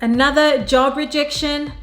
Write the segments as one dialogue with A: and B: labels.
A: Another job rejection?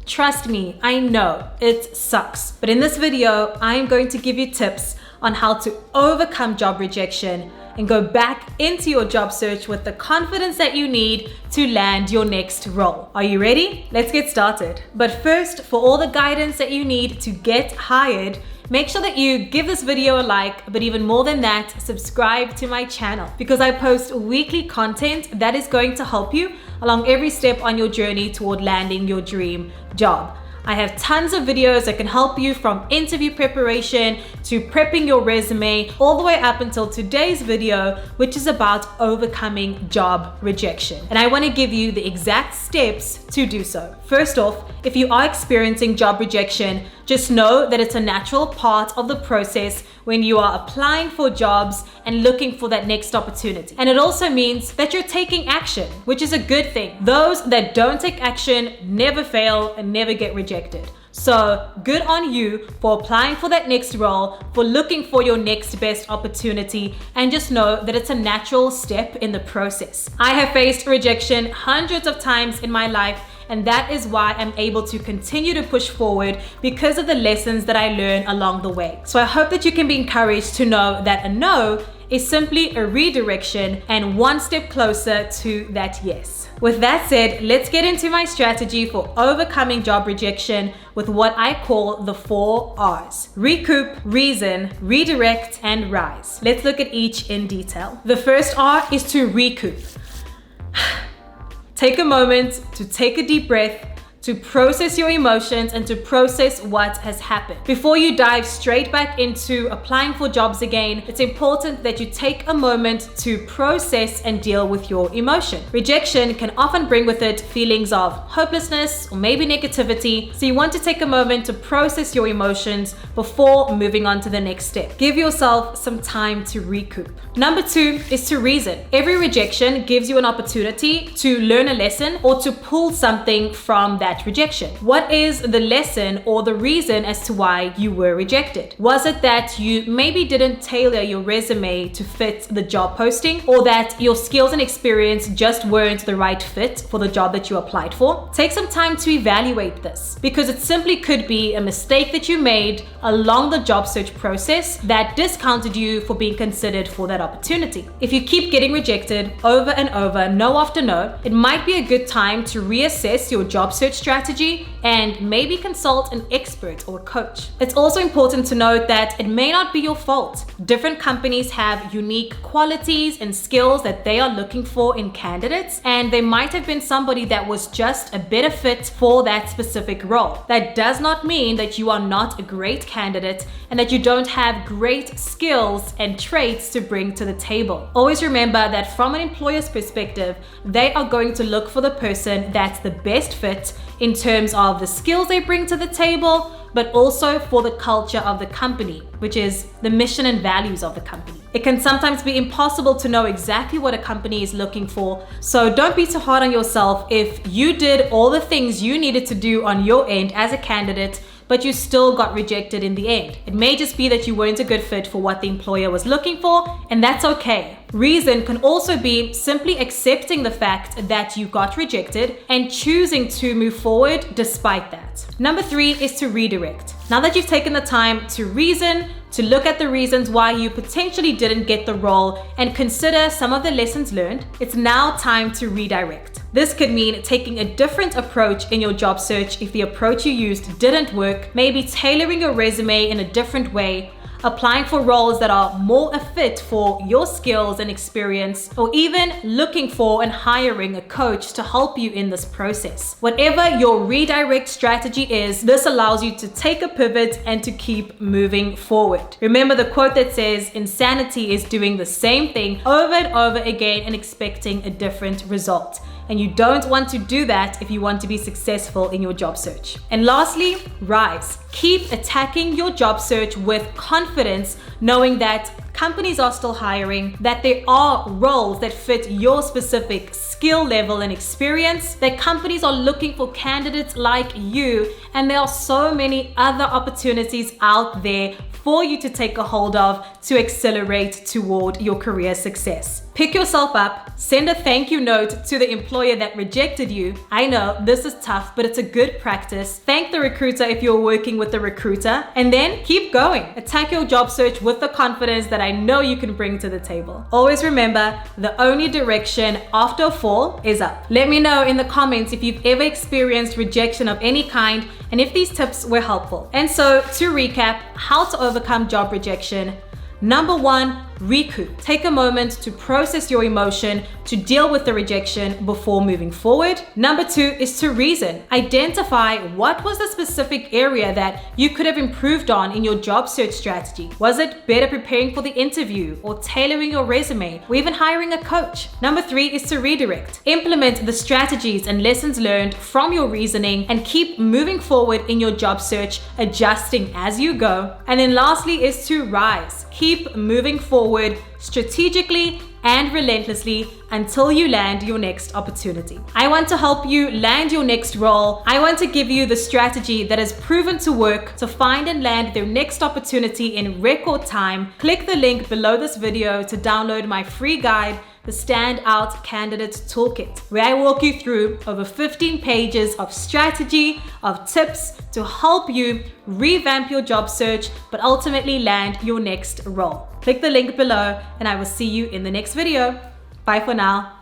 A: Trust me, I know, it sucks. But in this video, I'm going to give you tips on how to overcome job rejection and go back into your job search with the confidence that you need to land your next role. Are you ready? Let's get started. But first, for all the guidance that you need to get hired, make sure that you give this video a like, but even more than that, subscribe to my channel because I post weekly content that is going to help you along every step on your journey toward landing your dream job. I have tons of videos that can help you from interview preparation to prepping your resume, all the way up until today's video, which is about overcoming job rejection. And I want to give you the exact steps to do so. First off, if you are experiencing job rejection, just know that it's a natural part of the process when you are applying for jobs and looking for that next opportunity. And it also means that you're taking action, which is a good thing. Those that don't take action never fail and never get rejected. So good on you for applying for that next role, for looking for your next best opportunity, and just know that it's a natural step in the process. I have faced rejection hundreds of times in my life, and that is why I'm able to continue to push forward because of the lessons that I learn along the way. So I hope that you can be encouraged to know that a no is simply a redirection and one step closer to that yes. With that said, let's get into my strategy for overcoming job rejection with what I call the 4 R's: recoup, reason, redirect, and rise. Let's look at each in detail. The first R is to recoup. Take a moment to take a deep breath, to process your emotions and to process what has happened. Before you dive straight back into applying for jobs again, it's important that you take a moment to process and deal with your emotion. Rejection can often bring with it feelings of hopelessness or maybe negativity, so you want to take a moment to process your emotions before moving on to the next step. Give yourself some time to recoup. Number 2 is to reason. Every rejection gives you an opportunity to learn a lesson or to pull something from that rejection. What is the lesson or the reason as to why you were rejected? Was it that you maybe didn't tailor your resume to fit the job posting, or that your skills and experience just weren't the right fit for the job that you applied for? Take some time to evaluate this, because it simply could be a mistake that you made along the job search process that discounted you for being considered for that opportunity. If you keep getting rejected over and over, no after no, it might be a good time to reassess your job search strategy and maybe consult an expert or coach. It's also important to note that it may not be your fault. Different companies have unique qualities and skills that they are looking for in candidates, and there might have been somebody that was just a better fit for that specific role. That does not mean that you are not a great candidate and that you don't have great skills and traits to bring to the table. Always remember that from an employer's perspective, they are going to look for the person that's the best fit in terms of the skills they bring to the table, but also for the culture of the company, which is the mission and values of the company. It can sometimes be impossible to know exactly what a company is looking for, so don't be too hard on yourself if you did all the things you needed to do on your end as a candidate, but you still got rejected in the end. It may just be that you weren't a good fit for what the employer was looking for, and that's okay. Reason can also be simply accepting the fact that you got rejected and choosing to move forward despite that. Number 3 is to redirect. Now that you've taken the time to reason, to look at the reasons why you potentially didn't get the role and consider some of the lessons learned, it's now time to redirect. This could mean taking a different approach in your job search if the approach you used didn't work, maybe tailoring your resume in a different way, applying for roles that are more a fit for your skills and experience, or even looking for and hiring a coach to help you in this process. Whatever your redirect strategy is, this allows you to take a pivot and to keep moving forward. Remember the quote that says, insanity is doing the same thing over and over again and expecting a different result. And you don't want to do that if you want to be successful in your job search. And lastly, rise. Keep attacking your job search with confidence, knowing that companies are still hiring, that there are roles that fit your specific skill level and experience, that companies are looking for candidates like you, and there are so many other opportunities out there for you to take a hold of to accelerate toward your career success. Pick yourself up, send a thank you note to the employer that rejected you. I know this is tough, but it's a good practice. Thank the recruiter if you're working with the recruiter, and then keep going. Attack your job search with the confidence that I know you can bring to the table. Always remember, the only direction after a fall is up. Let me know in the comments if you've ever experienced rejection of any kind and if these tips were helpful. And so, to recap, how to overcome job rejection. Number 1, recoup. Take a moment to process your emotion, to deal with the rejection before moving forward. Number 2 is to reason. Identify what was the specific area that you could have improved on in your job search strategy. Was it better preparing for the interview, or tailoring your resume, or even hiring a coach? Number 3 is to redirect. Implement the strategies and lessons learned from your reasoning and keep moving forward in your job search, adjusting as you go. And then lastly is to rise. Keep moving forward strategically and relentlessly until you land your next opportunity. I want to help you land your next role. I want to give you the strategy that has proven to work to find and land their next opportunity in record time. Click the link below this video to download my free guide, the Standout Candidate Toolkit, where I walk you through over 15 pages of strategy, of tips to help you revamp your job search, but ultimately land your next role. Click the link below and I will see you in the next video. Bye for now.